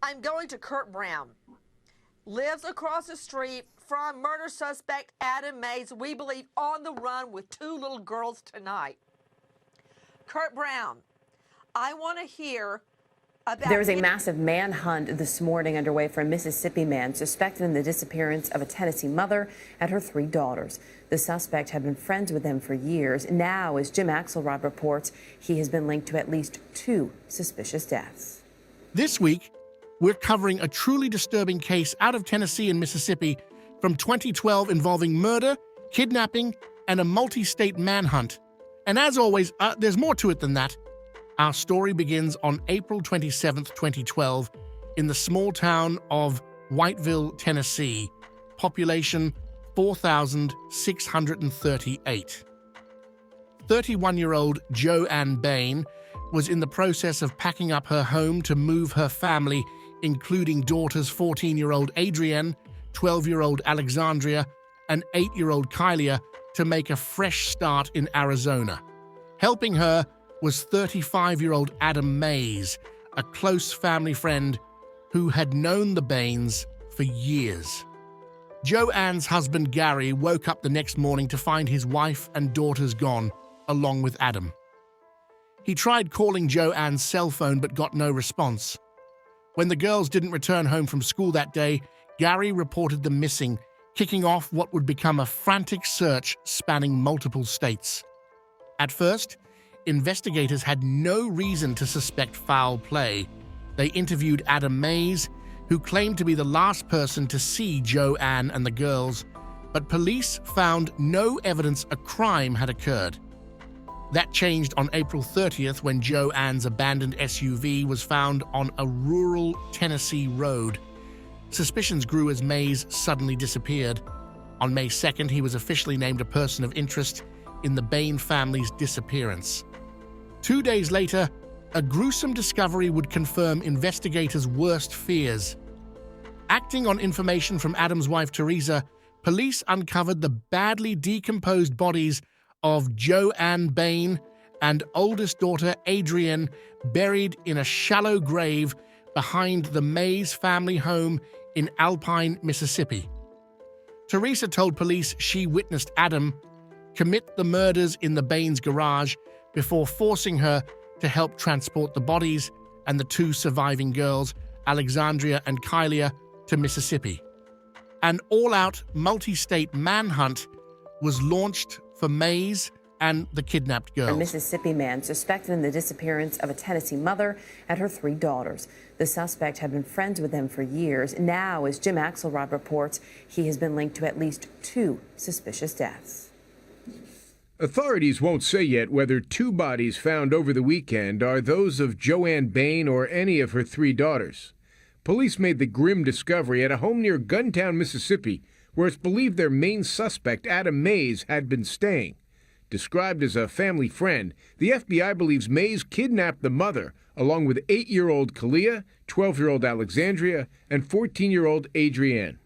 I'm going to Kurt Brown. Lives across the street from murder suspect Adam Mays, we believe on the run with two little girls tonight. Kurt Brown, I want to hear about... There was a massive manhunt this morning underway for a Mississippi man suspected in the disappearance of a Tennessee mother and her 3 daughters. The suspect had been friends with them for years. Now, as Jim Axelrod reports, he has been linked to at least 2 suspicious deaths. This week, we're covering a truly disturbing case out of Tennessee and Mississippi from 2012 involving murder, kidnapping, and a multi-state manhunt. And as always, there's more to it than that. Our story begins on April 27, 2012, in the small town of Whiteville, Tennessee, population 4,638. 31-year-old Joanne Bane was in the process of packing up her home to move her family, including daughters 14-year-old Adrienne, 12-year-old Alexandria, and 8-year-old Kylia, to make a fresh start in Arizona. Helping her was 35-year-old Adam Mays, a close family friend who had known the Banes for years. Joanne's husband Gary woke up the next morning to find his wife and daughters gone, along with Adam. He tried calling Joanne's cell phone but got no response. When the girls didn't return home from school that day, Gary reported them missing, kicking off what would become a frantic search spanning multiple states. At first, investigators had no reason to suspect foul play. They interviewed Adam Mays, who claimed to be the last person to see Joanne and the girls, but police found no evidence a crime had occurred. That changed on April 30th when Joanne's abandoned SUV was found on a rural Tennessee road. Suspicions grew as Mays suddenly disappeared. On May 2nd, he was officially named a person of interest in the Bane family's disappearance. 2 days later, a gruesome discovery would confirm investigators' worst fears. Acting on information from Adam's wife Teresa, police uncovered the badly decomposed bodies of Joanne Bane and oldest daughter Adrienne, buried in a shallow grave behind the Mays family home in Alpine, Mississippi. Teresa told police she witnessed Adam commit the murders in the Banes' garage before forcing her to help transport the bodies and the 2 surviving girls, Alexandria and Kylia, to Mississippi. An all-out multi-state manhunt was launched for Mays and the kidnapped girls. A Mississippi man suspected in the disappearance of a Tennessee mother and her 3 daughters. The suspect had been friends with them for years. Now, as Jim Axelrod reports, he has been linked to at least 2 suspicious deaths. Authorities won't say yet whether 2 bodies found over the weekend are those of Joanne Bane or any of her 3 daughters. Police made the grim discovery at a home near Guntown, Mississippi, where it's believed their main suspect, Adam Mays, had been staying. Described as a family friend, the FBI believes Mays kidnapped the mother, along with 8-year-old Kylia, 12-year-old Alexandria, and 14-year-old Adrienne.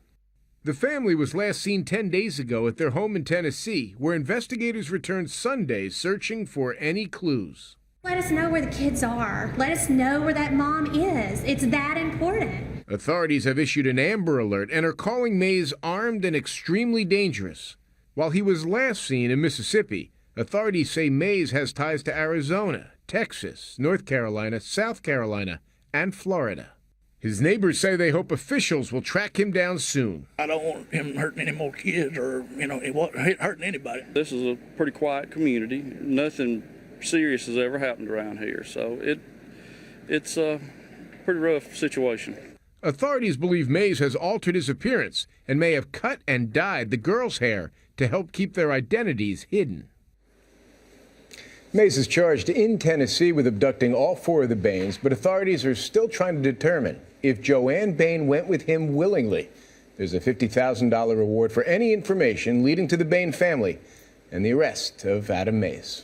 The family was last seen 10 days ago at their home in Tennessee, where investigators returned Sunday searching for any clues. Let us know where the kids are. Let us know where that mom is. It's that important. Authorities have issued an Amber Alert and are calling Mays armed and extremely dangerous. While he was last seen in Mississippi, authorities say Mays has ties to Arizona, Texas, North Carolina, South Carolina, and Florida. His neighbors say they hope officials will track him down soon. I don't want him hurting any more kids or, hurting anybody. This is a pretty quiet community. Nothing serious has ever happened around here, so it's a pretty rough situation. Authorities believe Mays has altered his appearance and may have cut and dyed the girls' hair to help keep their identities hidden. Mays is charged in Tennessee with abducting all 4 of the Banes, but authorities are still trying to determine if Joanne Bane went with him willingly. There's a $50,000 reward for any information leading to the Bane family and the arrest of Adam Mays.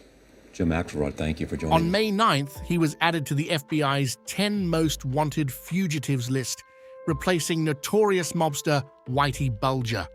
Jim Axelrod, thank you for joining. On May 9th, he was added to the FBI's 10 most wanted fugitives list, replacing notorious mobster Whitey Bulger.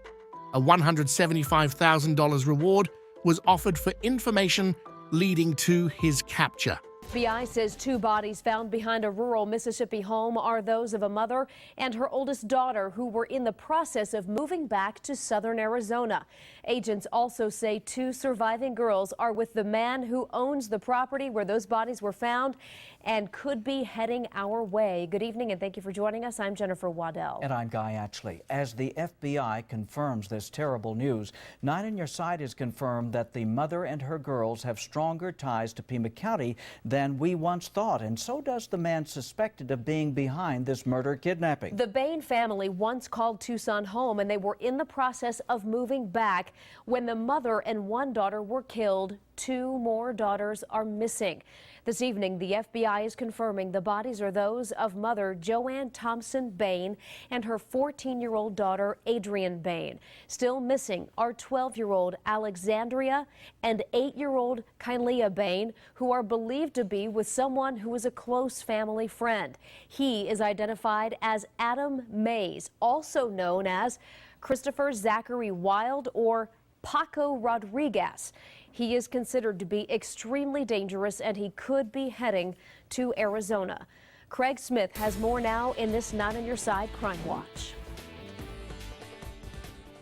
A $175,000 reward was offered for information leading to his capture. FBI says 2 bodies found behind a rural Mississippi home are those of a mother and her oldest daughter who were in the process of moving back to southern Arizona. Agents also say 2 surviving girls are with the man who owns the property where those bodies were found and could be heading our way. Good evening and thank you for joining us. I'm Jennifer Waddell. And I'm Guy Atchley. As the FBI confirms this terrible news, 9 on Your Side has confirmed that the mother and her girls have stronger ties to Pima County than we once thought, and so does the man suspected of being behind this murder-kidnapping. The Bane family once called Tucson home, and they were in the process of moving back when the mother and 1 daughter were killed. 2 more daughters are missing. This evening, the FBI is confirming the bodies are those of mother Joanne Thompson Bane and her 14-year-old daughter Adrienne Bane. Still missing are 12-year-old Alexandria and 8-year-old Kylia Bane, who are believed to be with someone who is a close family friend. He is identified as Adam Mays, also known as Christopher Zachary Wild or Paco Rodriguez. He is considered to be extremely dangerous and he could be heading to Arizona. Craig Smith has more now in this 9 on Your Side Crime Watch.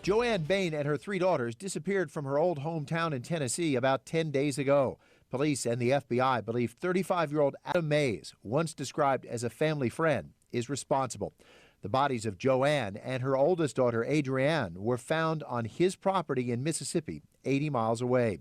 Joanne Bane and her 3 daughters disappeared from her old hometown in Tennessee about 10 days ago. Police and the FBI believe 35-year-old Adam Mays, once described as a family friend, is responsible. The bodies of Joanne and her oldest daughter, Adrienne, were found on his property in Mississippi, 80 miles away.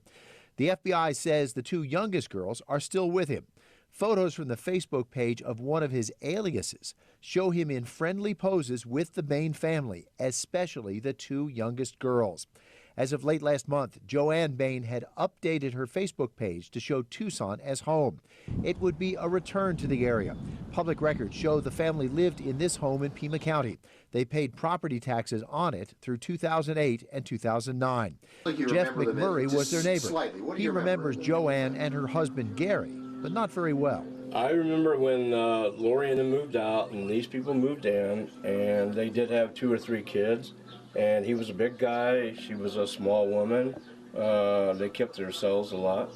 The FBI says the 2 youngest girls are still with him. Photos from the Facebook page of one of his aliases show him in friendly poses with the Bane family, especially the 2 youngest girls. As of late last month, Joanne Bane had updated her Facebook page to show Tucson as home. It would be a return to the area. Public records show the family lived in this home in Pima County. They paid property taxes on it through 2008 and 2009. Jeff McMurray was their neighbor. He remembers Joanne and her husband Gary, but not very well. I remember when Lori and them moved out and these people moved in, and they did have 2 or 3 kids. And he was a big guy, she was a small woman. They kept to themselves a lot.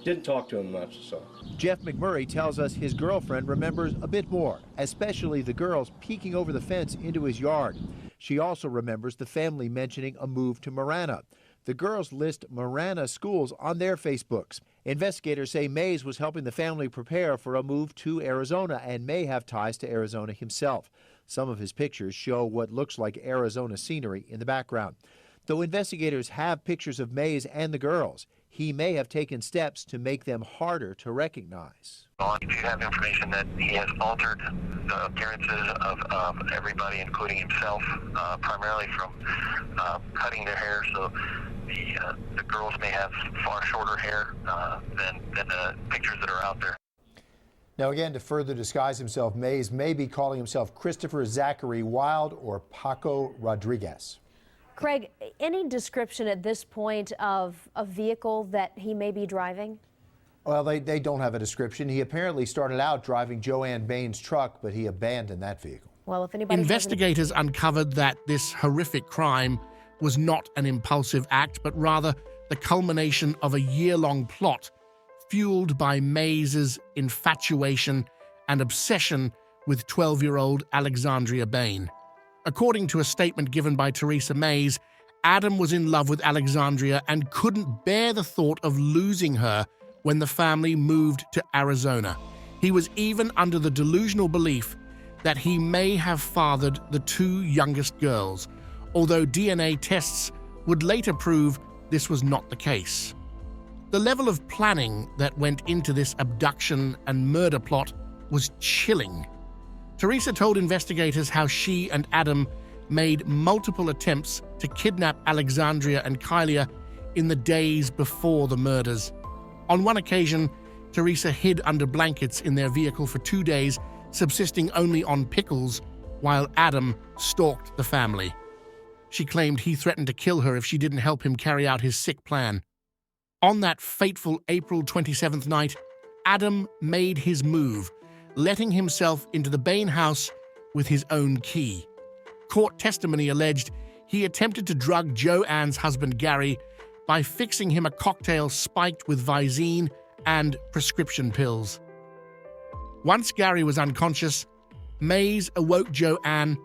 Didn't talk to him much, so. Jeff McMurray tells us his girlfriend remembers a bit more, especially the girls peeking over the fence into his yard. She also remembers the family mentioning a move to Marana. The girls list Marana schools on their Facebooks. Investigators say Mays was helping the family prepare for a move to Arizona and may have ties to Arizona himself. Some of his pictures show what looks like Arizona scenery in the background. Though investigators have pictures of Mays and the girls, he may have taken steps to make them harder to recognize. If you have information that he has altered the appearances of everybody, including himself, primarily from cutting their hair, so the girls may have far shorter hair than the pictures that are out there. Now again, to further disguise himself, Mays may be calling himself Christopher Zachary Wild or Paco Rodriguez. Craig, any description at this point of a vehicle that he may be driving? Well, they don't have a description. He apparently started out driving Joanne Bane's truck, but he abandoned that vehicle. Well, if anybody Investigators uncovered that this horrific crime was not an impulsive act, but rather the culmination of a year-long plot fueled by Mays's infatuation and obsession with 12-year-old Alexandria Bane. According to a statement given by Teresa Mays, Adam was in love with Alexandria and couldn't bear the thought of losing her when the family moved to Arizona. He was even under the delusional belief that he may have fathered the 2 youngest girls, although DNA tests would later prove this was not the case. The level of planning that went into this abduction and murder plot was chilling. Teresa told investigators how she and Adam made multiple attempts to kidnap Alexandria and Kylia in the days before the murders. On one occasion, Teresa hid under blankets in their vehicle for 2 days, subsisting only on pickles, while Adam stalked the family. She claimed he threatened to kill her if she didn't help him carry out his sick plan. On that fateful April 27th night, Adam made his move, letting himself into the Bane house with his own key. Court testimony alleged he attempted to drug Joanne's husband Gary by fixing him a cocktail spiked with Visine and prescription pills. Once Gary was unconscious, Mays awoke Joanne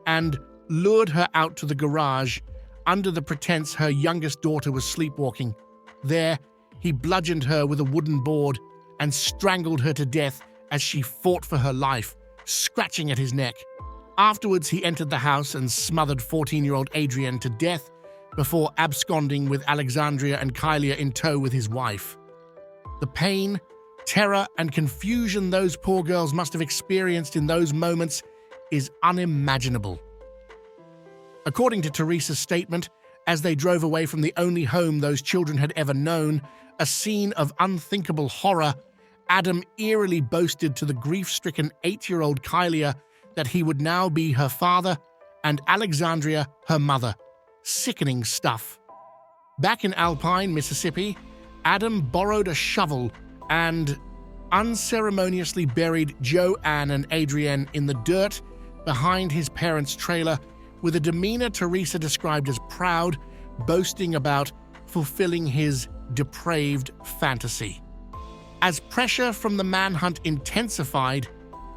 and lured her out to the garage under the pretense her youngest daughter was sleepwalking. There, he bludgeoned her with a wooden board and strangled her to death as she fought for her life, scratching at his neck. Afterwards, he entered the house and smothered 14-year-old Adrienne to death before absconding with Alexandria and Kylia in tow with his wife. The pain, terror, and confusion those poor girls must have experienced in those moments is unimaginable. According to Teresa's statement, as they drove away from the only home those children had ever known, a scene of unthinkable horror, Adam eerily boasted to the grief-stricken 8-year-old Kylia that he would now be her father and Alexandria her mother. Sickening stuff. Back in Alpine, Mississippi, Adam borrowed a shovel and unceremoniously buried Joanne and Adrienne in the dirt behind his parents' trailer with a demeanor Teresa described as proud, boasting about fulfilling his depraved fantasy. As pressure from the manhunt intensified,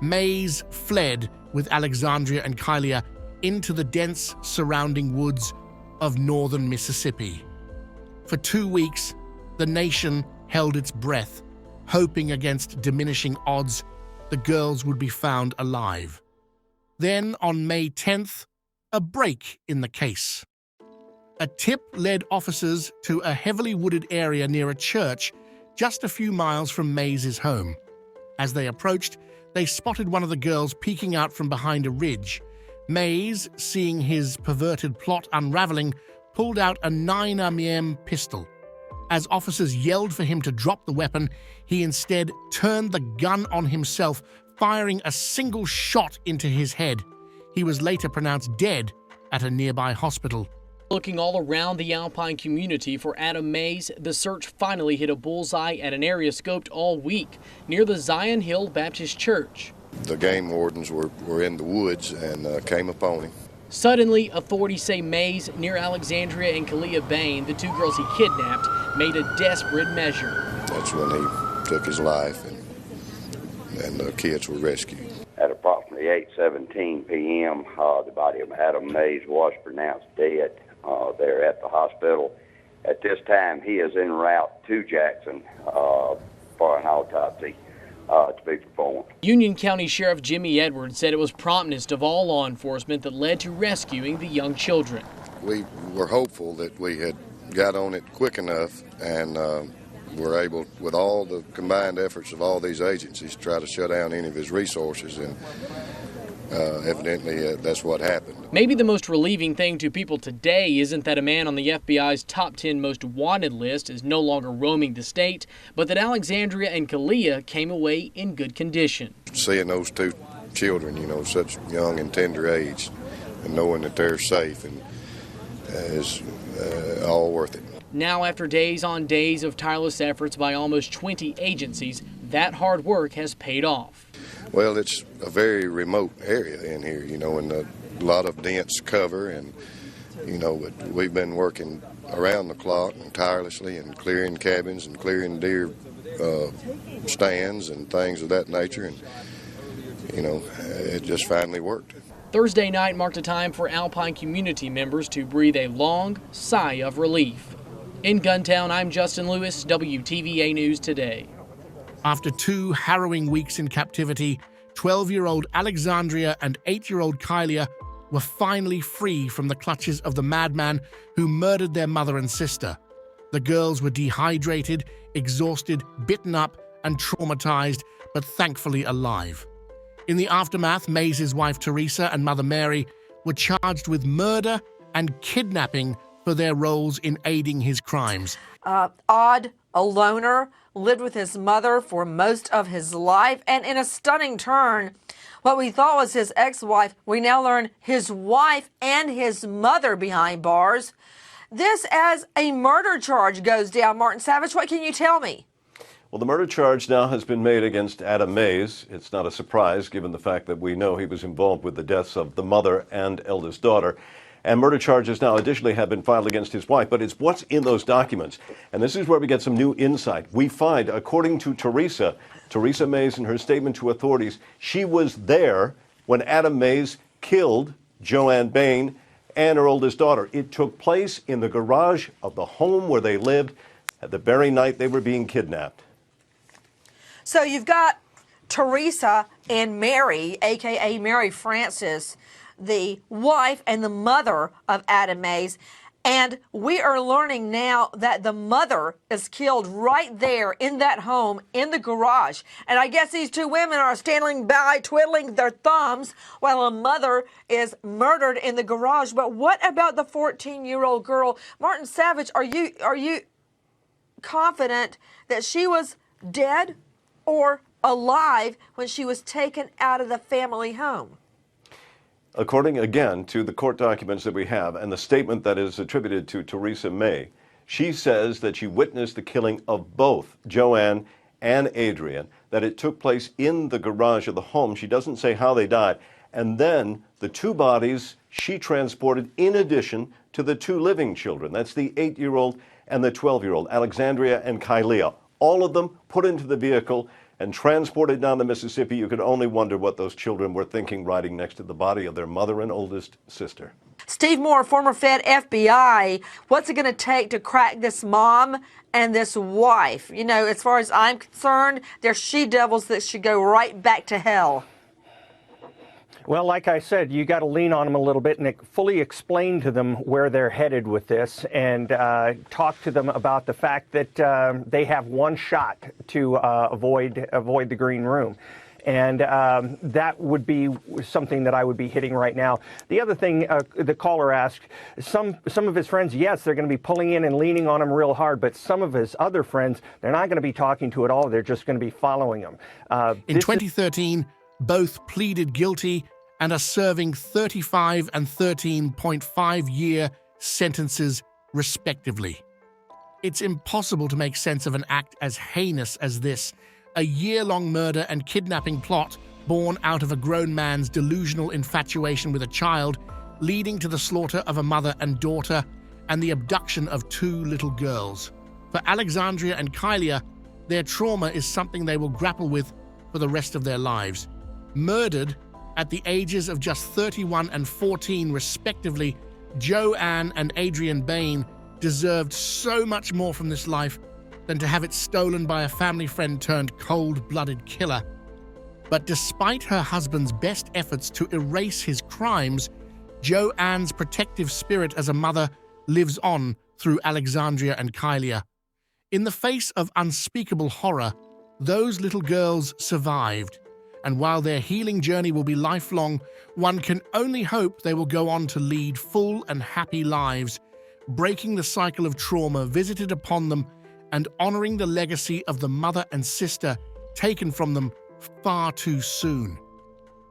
Mays fled with Alexandria and Kylia into the dense surrounding woods of northern Mississippi. For 2 weeks, the nation held its breath, hoping against diminishing odds the girls would be found alive. Then, on May 10th, a break in the case. A tip led officers to a heavily wooded area near a church just a few miles from Mays' home. As they approached, they spotted one of the girls peeking out from behind a ridge. Mays, seeing his perverted plot unraveling, pulled out a 9mm pistol. As officers yelled for him to drop the weapon, he instead turned the gun on himself, firing a single shot into his head. He was later pronounced dead at a nearby hospital. Looking all around the Alpine community for Adam Mays, the search finally hit a bullseye at an area scoped all week near the Zion Hill Baptist Church. The game wardens were in the woods and came upon him. Suddenly, authorities say Mays, near Alexandria and Kylia Bane, the 2 girls he kidnapped, made a desperate measure. That's when he took his life and the kids were rescued. At approximately 8:17 p.m., the body of Adam Mays was pronounced dead there at the hospital. At this time, he is en route to Jackson for an autopsy to be performed. Union County Sheriff Jimmy Edwards said it was promptness of all law enforcement that led to rescuing the young children. We were hopeful that we had got on it quick enough and were able, with all the combined efforts of all these agencies, to try to shut down any of his resources, and evidently that's what happened. Maybe the most relieving thing to people today isn't that a man on the FBI's top 10 most wanted list is no longer roaming the state, but that Alexandria and Kylia came away in good condition. Seeing those 2 children, such young and tender age, and knowing that they're safe and is all worth it. Now, after days on days of tireless efforts by almost 20 agencies, that hard work has paid off. Well, it's a very remote area in here, and a lot of dense cover, and, but we've been working around the clock and tirelessly and clearing cabins and clearing deer stands and things of that nature, and, it just finally worked. Thursday night marked a time for Alpine community members to breathe a long sigh of relief. In Guntown, I'm Justin Lewis, WTVA News Today. After 2 harrowing weeks in captivity, 12-year-old Alexandria and 8-year-old Kylia were finally free from the clutches of the madman who murdered their mother and sister. The girls were dehydrated, exhausted, bitten up, and traumatized, but thankfully alive. In the aftermath, Mays' wife Teresa and mother Mary were charged with murder and kidnapping for their roles in aiding his crimes. Odd, a loner, lived with his mother for most of his life, and in a stunning turn, what we thought was his ex-wife, we now learn his wife and his mother behind bars. This as a murder charge goes down. Martin Savage, what can you tell me? Well, the murder charge now has been made against Adam Mays. It's not a surprise given the fact that we know he was involved with the deaths of the mother and eldest daughter. And murder charges now additionally have been filed against his wife, but it's what's in those documents. And this is where we get some new insight. We find, according to Teresa Mays in her statement to authorities, she was there when Adam Mays killed Joanne Bane and her oldest daughter. It took place in the garage of the home where they lived at the very night they were being kidnapped. So you've got Teresa and Mary, a.k.a. Mary Francis, the wife and the mother of Adam Mays. And we are learning now that the mother is killed right there in that home in the garage. And I guess these two women are standing by twiddling their thumbs while a mother is murdered in the garage. But what about the 14-year-old girl? Martin Savage, are you confident that she was dead or alive when she was taken out of the family home? According, again, to the court documents that we have and the statement that is attributed to Teresa May, she says that she witnessed the killing of both Joanne and Adrian, that it took place in the garage of the home. She doesn't say how they died. And then the two bodies she transported in addition to the two living children. That's the 8-year-old and the 12-year-old, Alexandria and Kylia. All of them put into the vehicle and transported down the Mississippi. You could only wonder what those children were thinking riding next to the body of their mother and oldest sister. Steve Moore, former Fed FBI, what's it going to take to crack this mom and this wife? You know, as far as I'm concerned, they're she-devils that should go right back to hell. Well, like I said, you got to lean on them a little bit and fully explain to them where they're headed with this, and talk to them about the fact that they have one shot to avoid the green room. And that would be something that I would be hitting right now. The other thing the caller asked, some of his friends, yes, they're going to be pulling in and leaning on him real hard, but some of his other friends, they're not going to be talking to at all. They're just going to be following him. In 2013, both pleaded guilty and are serving 35 and 13.5-year sentences, respectively. It's impossible to make sense of an act as heinous as this, a year-long murder and kidnapping plot born out of a grown man's delusional infatuation with a child, leading to the slaughter of a mother and daughter and the abduction of 2 little girls. For Alexandria and Kylia, their trauma is something they will grapple with for the rest of their lives. Murdered at the ages of just 31 and 14, respectively, Joanne and Adrian Bane deserved so much more from this life than to have it stolen by a family friend turned cold-blooded killer. But despite her husband's best efforts to erase his crimes, Joanne's protective spirit as a mother lives on through Alexandria and Kylia. In the face of unspeakable horror, those little girls survived. And while their healing journey will be lifelong, one can only hope they will go on to lead full and happy lives, breaking the cycle of trauma visited upon them and honoring the legacy of the mother and sister taken from them far too soon.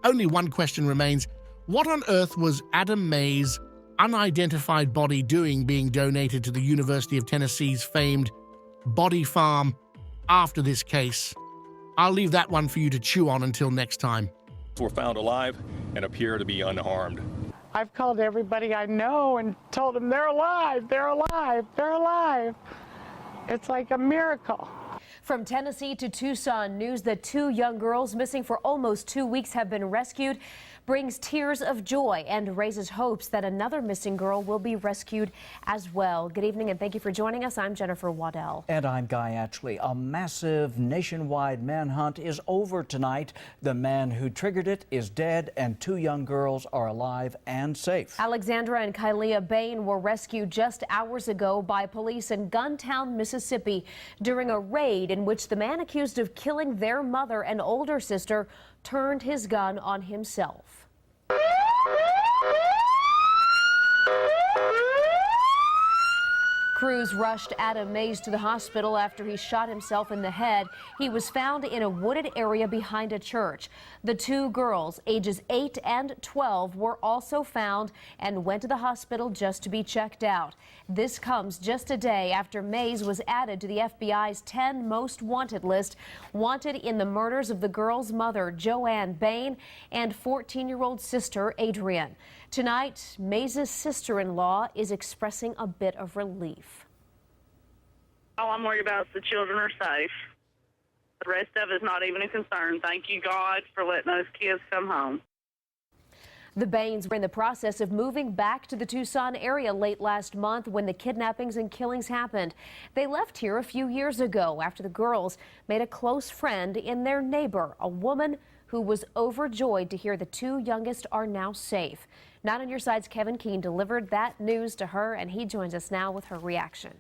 Only one question remains: what on earth was Adam Mays' unidentified body doing being donated to the University of Tennessee's famed Body Farm after this case? I'll leave that one for you to chew on until next time. Were found alive and appear to be unharmed. I've called everybody I know and told them they're alive, they're alive, they're alive. It's like a miracle. From Tennessee to Tucson, news that 2 young girls missing for almost 2 weeks have been rescued brings tears of joy and raises hopes that another missing girl will be rescued as well. Good evening and thank you for joining us. I'm Jennifer Waddell. And I'm Guy Atchley. A massive nationwide manhunt is over tonight. The man who triggered it is dead and 2 young girls are alive and safe. Alexandra and Kylia Bane were rescued just hours ago by police in Guntown, Mississippi during a raid in which the man accused of killing their mother and older sister turned his gun on himself. Crews rushed Adam Mays to the hospital after he shot himself in the head. He was found in a wooded area behind a church. The two girls, ages 8 and 12, were also found and went to the hospital just to be checked out. This comes just a day after Mays was added to the FBI's 10 most wanted list, wanted in the murders of the girls' mother, Joanne Bane, and 14-year-old sister, Adrienne. Tonight, Mays' sister-in-law is expressing a bit of relief. All I'm worried about is the children are safe. The rest of it is not even a concern. Thank you, God, for letting those kids come home. The Banes were in the process of moving back to the Tucson area late last month when the kidnappings and killings happened. They left here a few years ago after the girls made a close friend in their neighbor, a woman who was overjoyed to hear the two youngest are now safe. Not on Your Side's Kevin Keene delivered that news to her, and he joins us now with her reaction.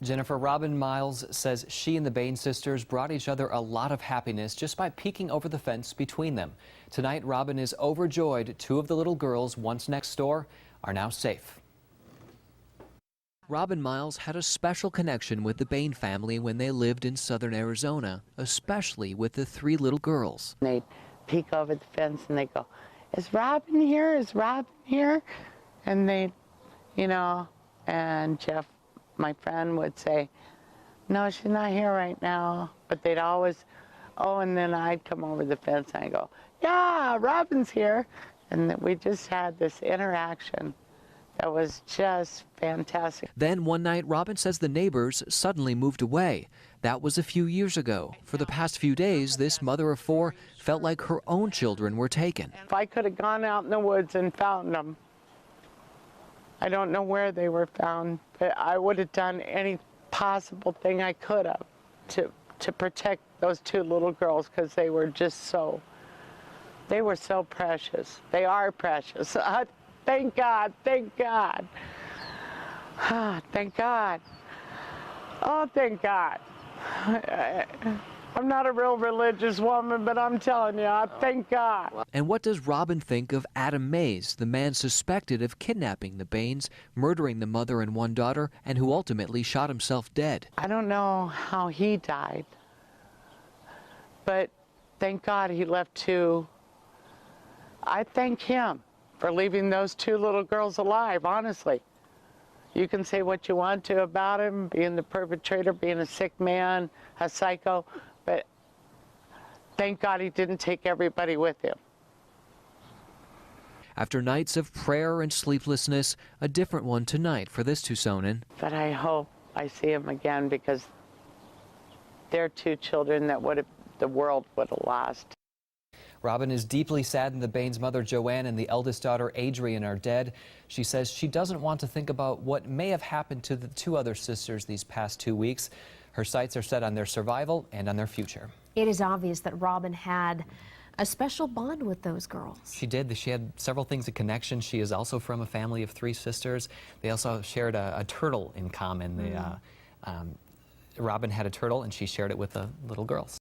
Jennifer, Robin Miles says she and the Bane sisters brought each other a lot of happiness just by peeking over the fence between them. Tonight, Robin is overjoyed two of the little girls, once next door, are now safe. Robin Miles had a special connection with the Bane family when they lived in southern Arizona, especially with the three little girls. They'd peek over the fence and they'd go, "Is Robin here? Is Robin here?" And they'd, and Jeff, my friend, would say, "No, she's not here right now." But they'd always, and then I'd come over the fence and I'd go, "Yeah, Robin's here." And we just had this interaction that was just fantastic. Then one night, Robin says the neighbors suddenly moved away. That was a few years ago. For the past few days, this mother of four felt like her own children were taken. If I could have gone out in the woods and found them, I don't know where they were found, but I would have done any possible thing I could have to protect those two little girls, because they were just so precious. They are precious. Thank God, thank God. Thank God. Oh, thank God. I'm not a real religious woman, but I'm telling you, I thank God. And what does Robin think of Adam Mays, the man suspected of kidnapping the Banes, murdering the mother and one daughter, and who ultimately shot himself dead? I don't know how he died, but thank God he left two. I thank him for leaving those two little girls alive, honestly. You can say what you want to about him, being the perpetrator, being a sick man, a psycho, but thank God he didn't take everybody with him. After nights of prayer and sleeplessness, a different one tonight for this Tucsonan. But I hope I see him again, because they're two children that the world would have lost. Robin is deeply saddened the Bane's mother, Joanne, and the eldest daughter, Adrienne, are dead. She says she doesn't want to think about what may have happened to the two other sisters these past 2 weeks. Her sights are set on their survival and on their future. It is obvious that Robin had a special bond with those girls. She did. She had several things in connection. She is also from a family of 3 sisters. They also shared a turtle in common. Robin had a turtle, and she shared it with the little girls.